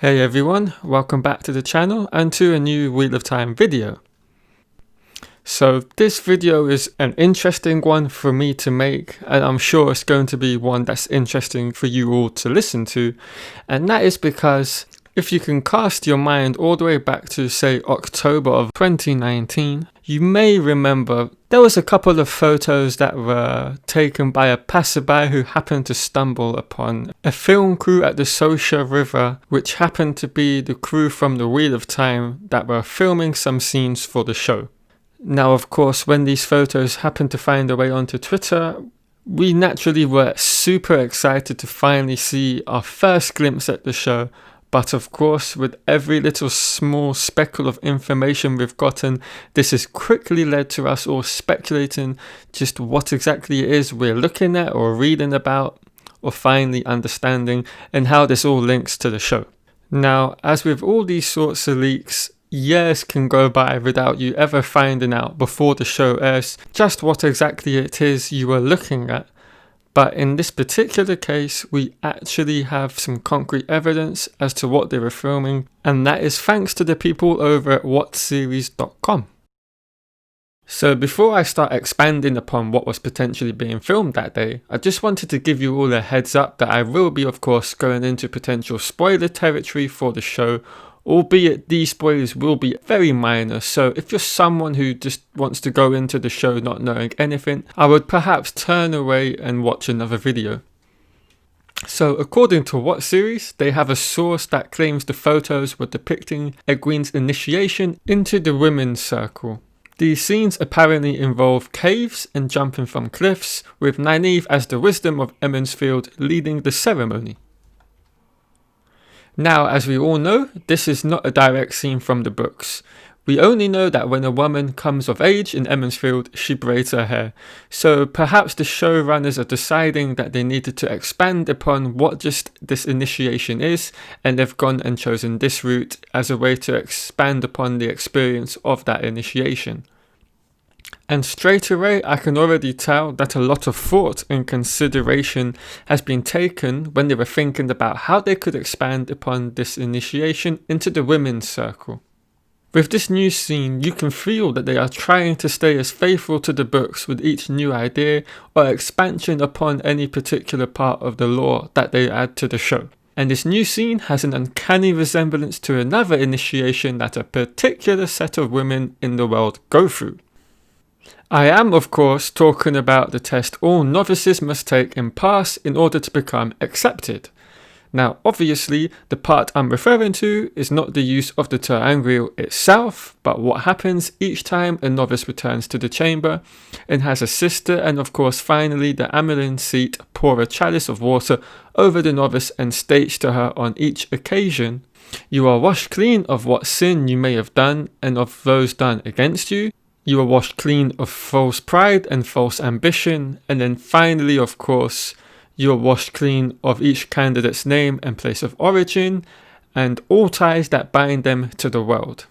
Hey everyone, welcome back to the channel and to a new Wheel of Time video. So this video is an interesting one for me to make, and I'm sure it's going to be one that's interesting for you all to listen to, and that is because if you can cast your mind all the way back to say October of 2019, you may remember there was a couple of photos that were taken by a passerby who happened to stumble upon a film crew at the Sosha River, which happened to be the crew from the Wheel of Time that were filming some scenes for the show. Now, of course, when these photos happened to find their way onto Twitter, we naturally were super excited to finally see our first glimpse at the show. But of course, with every little small speckle of information we've gotten, this has quickly led to us all speculating just what exactly it is we're looking at or reading about or finally understanding, and how this all links to the show. Now, as with all these sorts of leaks, years can go by without you ever finding out before the show airs just what exactly it is you were looking at. But in this particular case, we actually have some concrete evidence as to what they were filming, and that is thanks to the people over at whatseries.com. So before I start expanding upon what was potentially being filmed that day, I just wanted to give you all a heads up that I will be, of course, going into potential spoiler territory for the show, albeit these spoilers will be very minor, so if you're someone who just wants to go into the show not knowing anything, I would perhaps turn away and watch another video. So according to What Series, they have a source that claims the photos were depicting Egwene's initiation into the women's circle. These scenes apparently involve caves and jumping from cliffs, with Nynaeve as the wisdom of Emonsfield leading the ceremony. Now, as we all know, this is not a direct scene from the books. We only know that when a woman comes of age in Emonsfield, she braids her hair. So perhaps the showrunners are deciding that they needed to expand upon what just this initiation is, and they've gone and chosen this route as a way to expand upon the experience of that initiation. And straight away, I can already tell that a lot of thought and consideration has been taken when they were thinking about how they could expand upon this initiation into the women's circle. With this new scene, you can feel that they are trying to stay as faithful to the books with each new idea or expansion upon any particular part of the lore that they add to the show. And this new scene has an uncanny resemblance to another initiation that a particular set of women in the world go through. I am, of course, talking about the test all novices must take and pass in order to become accepted. Now, obviously, the part I'm referring to is not the use of the ter'angreal itself, but what happens each time a novice returns to the chamber and has a sister, and of course, finally, the Amelin seat pour a chalice of water over the novice and states to her on each occasion, "You are washed clean of what sin you may have done and of those done against you. You are washed clean of false pride and false ambition, and then finally, of course, you are washed clean of each candidate's name and place of origin, and all ties that bind them to the world."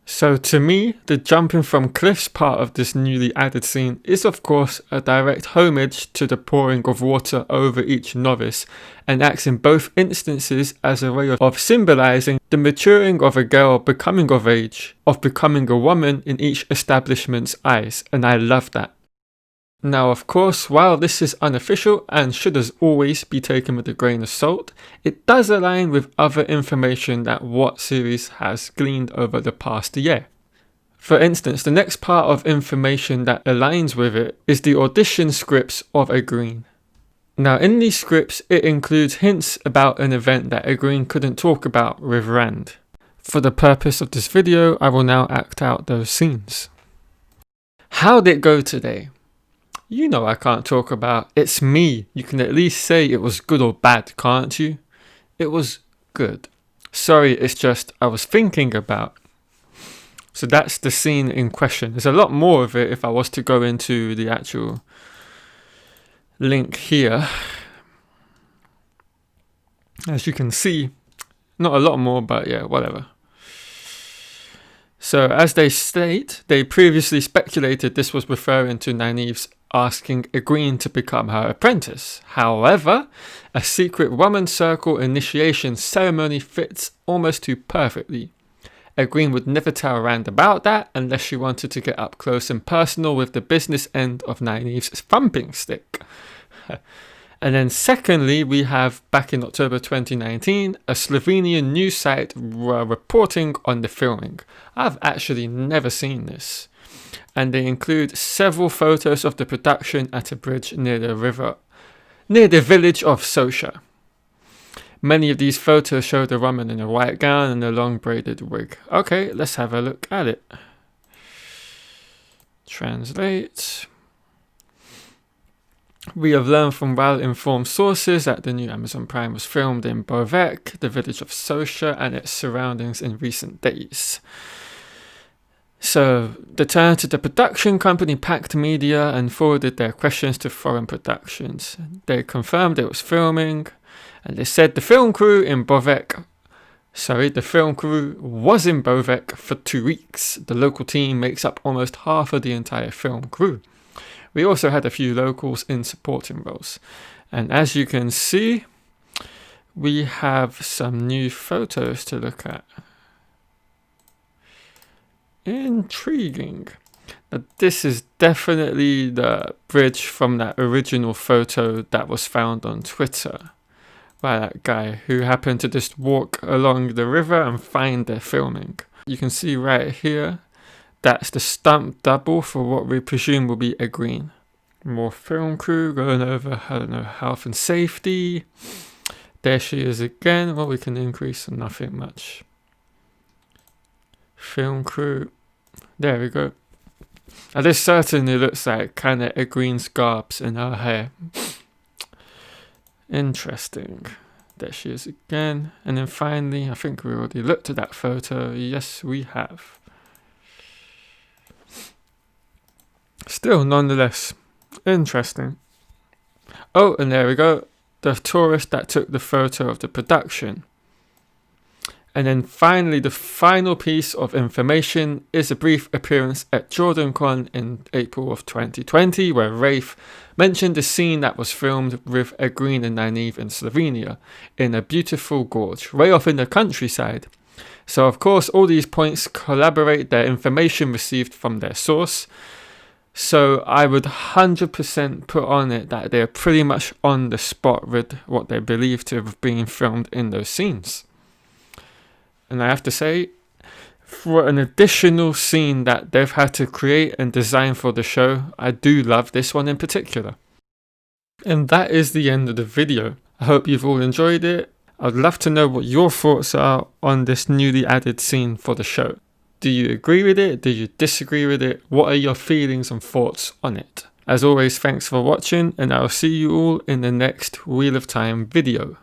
So to me, the jumping from cliffs part of this newly added scene is of course a direct homage to the pouring of water over each novice, and acts in both instances as a way of symbolizing the maturing of a girl becoming of age, of becoming a woman in each establishment's eyes, and I love that. Now, of course, while this is unofficial and should as always be taken with a grain of salt, it does align with other information that What Series has gleaned over the past year. For instance, the next part of information that aligns with it is the audition scripts of Egwene. Now, in these scripts, it includes hints about an event that Egwene couldn't talk about with Rand. For the purpose of this video, I will now act out those scenes. How'd it go today? You know I can't talk about it's me. You can at least say it was good or bad, can't you? It was good. Sorry, it's just I was thinking about. So that's the scene in question. There's a lot more of it if I was to go into the actual link here. As you can see, not a lot more, but yeah, whatever. So as they state, they previously speculated this was referring to Nynaeve's asking Egwene to become her apprentice. However, a secret woman circle initiation ceremony fits almost too perfectly. Egwene would never tell Rand about that unless she wanted to get up close and personal with the business end of Nynaeve's thumping stick. And then secondly, we have back in October 2019, a Slovenian news site were reporting on the filming. I've actually never seen this. And they include several photos of the production at a bridge near the village of Sosha. Many of these photos show the woman in a white gown and a long braided wig. Okay, let's have a look at it. Translate. We have learned from well-informed sources that the new Amazon Prime was filmed in Bovec, the village of Sosha, and its surroundings in recent days. So, they turned to the production company Pact Media and forwarded their questions to foreign productions. They confirmed it was filming, and they said the film crew was in Bovec for 2 weeks. The local team makes up almost half of the entire film crew. We also had a few locals in supporting roles. And as you can see, we have some new photos to look at. Intriguing. Now, this is definitely the bridge from that original photo that was found on Twitter by that guy who happened to just walk along the river and find their filming. You can see right here, that's the stunt double for what we presume will be Egwene. More film crew going over, I don't know, health and safety. There she is again. Well, we can increase nothing much. Film crew. There we go. Now this certainly looks like kind of Egwene's garbs in her hair. Interesting. There she is again. And then finally, I think we already looked at that photo. Yes, we have. Still, nonetheless, interesting. Oh, and there we go. The tourist that took the photo of the production. And then finally, the final piece of information is a brief appearance at JordanCon in April of 2020, where Rafe mentioned the scene that was filmed with Egwene and Nynaeve in Slovenia, in a beautiful gorge, way off in the countryside. So of course, all these points corroborate their information received from their source. So I would 100% put on it that they're pretty much on the spot with what they believe to have been filmed in those scenes. And I have to say, for an additional scene that they've had to create and design for the show, I do love this one in particular. And that is the end of the video. I hope you've all enjoyed it. I'd love to know what your thoughts are on this newly added scene for the show. Do you agree with it? Do you disagree with it? What are your feelings and thoughts on it? As always, thanks for watching, and I'll see you all in the next Wheel of Time video.